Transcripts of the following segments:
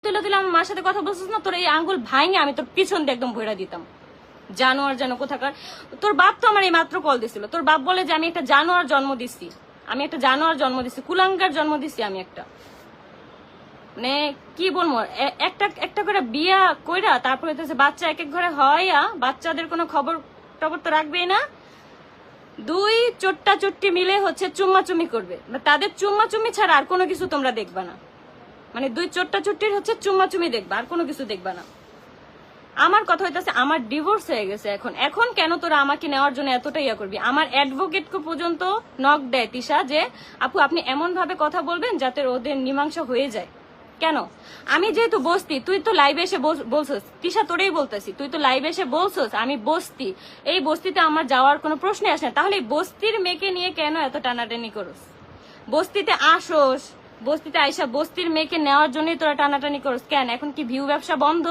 তুলে তুলে আমার মার সাথে কথা বলছিস না, তোর এই আঙ্গুল ভাঙে আমি তোর পিছন দিয়ে একদম ভরে দিতাম। জানোয়ার যেন কোথাকার। তোর বাপ তো আমার এই মাত্র কল দিছিল, তোর বাপ বলে যে আমি একটা জানোয়ার জন্ম দিচ্ছি, আমি একটা জানোয়ার জন্ম দিচ্ছি, কুলাঙ্গার জন্ম দিচ্ছি আমি একটা। মানে কি বলবো, একটা একটা করে বিয়া কইরা তারপরে হচ্ছে বাচ্চা এক এক ঘরে হইয়া বাচ্চাদের কোনো খবর টবর তো রাখবেই না, দুই চোট্টা চুট্টি মিলে হচ্ছে চুম্মাচুমি করবে, তাদের চুম্মাচুমি ছাড়া আর কোনো কিছু তোমরা দেখবা না। মানে দুই চোট্টা চুট্টির হচ্ছে চুম্মাচুমি দেখবা, আর কোনো কিছু দেখবা না। আমার কথা হইতেছে আমার ডিভোর্স হয়ে গেছে, এখন এখন কেন তোরা আমাকে নেওয়ার জন্য এতটা ইয়া করবি? আমার অ্যাডভোকেটকে পর্যন্ত নক দেয় তিশা যে আপু আপনি এমন ভাবে কথা বলবেন যাতে ওদের মীমাংসা হয়ে যায়। কেন? আমি যেহেতু বসতি, তুই তো লাইভে এসে বলছস, তিশা তোরেই বলতেছি, তুই তো লাইভে এসে বলছস আমি বসতি, এই বস্তিতে আমার যাওয়ার কোনো প্রশ্নই আসে না, তাহলে এই বস্তির মেয়েকে নিয়ে কেন এত টানাটানি করস? বস্তিতে আসোস, বস্তিতে আইসা বস্তির মেয়েকে নেওয়ার জন্যই তোরা টানাটানি করস কেন? এখন কি ভিউ ব্যবসা বন্ধ?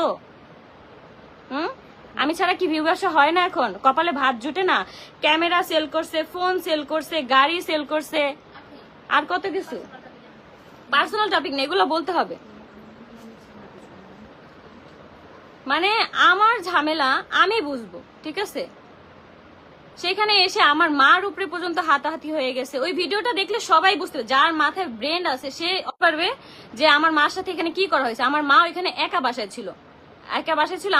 আমি ছাড়া কি ভিউ ব্যবসা হয় না? এখন কপালে ভাত জুটে না? ক্যামেরা সেল করছে, ফোন সেল করছে, গাড়ি সেল করছে, আর কত কিছু। পার্সোনাল টপিক না, এগুলো বলতে হবে। মানে আমার ঝামেলা আমি বুঝবো, ঠিক আছে? সেখানে এসে আমার মার উপরে পর্যন্ত হাতাহাতি হয়ে গেছে। ওই ভিডিওটা দেখলে সবাই বুঝতে পারবে, যার মাথায় ব্রেন আছে সে পারবে যে আমার মার সাথে এখানে কি করা হয়েছে। আমার মা এখানে একা বাসায় ছিল,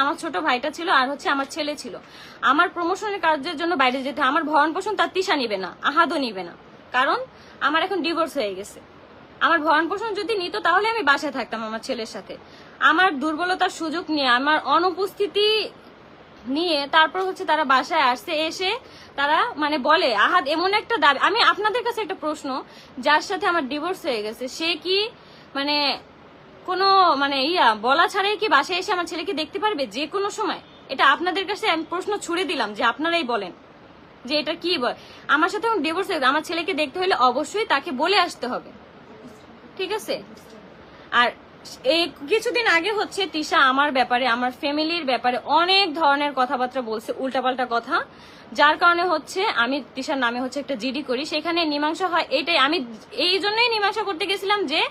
আমার ছোট ভাইটা ছিল, আর হচ্ছে আমার ছেলে ছিল। আমার প্রমোশনের কাজের জন্য বাইরে যেতে, আমার ভরণ পোষণ তার তিশা নিবে না, আহাদও নিবে না, কারণ আমার এখন ডিভোর্স হয়ে গেছে। আমার ভরণ পোষণ যদি নিত তাহলে আমি বাসায় থাকতাম আমার ছেলের সাথে। আমার দুর্বলতার সুযোগ নিয়ে, আমার অনুপস্থিতি নিয়ে তারপর হচ্ছে তারা বাসায় আসছে, এসে তারা মানে বলে আহাদ এমন একটা দাবি। আমি আপনাদের কাছে একটা প্রশ্ন, যার সাথে আমার ডিভোর্স হয়ে গেছে সে কি মানে কোনো মানে বলা ছাড়াই কি বাসায় এসে আমার ছেলেকে দেখতে পারবে যে কোনো সময়? এটা আপনাদের কাছে আমি প্রশ্ন ছুড়ে দিলাম যে আপনারাই বলেন যে এটা কি বল। আমার সাথে ডিভোর্স হয়ে গেছে, আমার ছেলেকে দেখতে হলে অবশ্যই তাকে বলে আসতে হবে, ঠিক আছে? আর এই কিছুদিন আগে হচ্ছে তিশা আমার ব্যাপারে, আমার ফ্যামিলির ব্যাপারে অনেক ধরনের কথাবার্তা বলছে, উল্টাপাল্টা কথা, যার কারণে হচ্ছে আমি তিশার নামে হচ্ছে একটা জিডি করি, সেখানে মীমাংসা হয়। এটাই আমি এই জন্যই মীমাংসা করতে গেছিলাম যে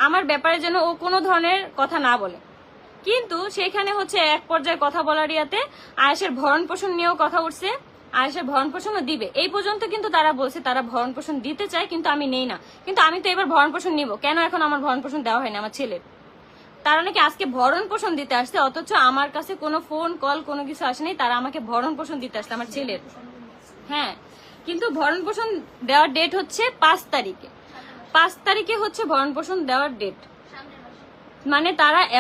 আমার ব্যাপারে যেন ও কোনো ধরনের কথা না বলে। কিন্তু সেখানে হচ্ছে এক পর্যায়ে কথা বলার ইয়াতে আয়েশের ভরণ পোষণ নিয়েও কথা উঠছে, আয়েশের ভরণ পোষণও দিবে এই পর্যন্ত, কিন্তু তারা বলছে তারা ভরণ পোষণ দিতে চায়, কিন্তু আমি নেই না। কিন্তু আমি তো এবার ভরণ পোষণ নিব কেন? এখন আমার ভরণ পোষণ দেওয়া হয়নি আমার ছেলের, তারা নাকি আজকে ভরণ পোষণ দিতে আসছে, অথচ আমার কাছে কোনো ফোন কল কোনো কিছু আসেনি, তারা আমাকে ভরণ পোষণ দিতে আসছে আমার ছেলের। হ্যাঁ, কিন্তু ভরণ পোষণ দেওয়ার ডেট হচ্ছে 5 তারিখে, 5 তারিখে হচ্ছে ভরণ পোষণ দেওয়ার ডেট। মানে তারা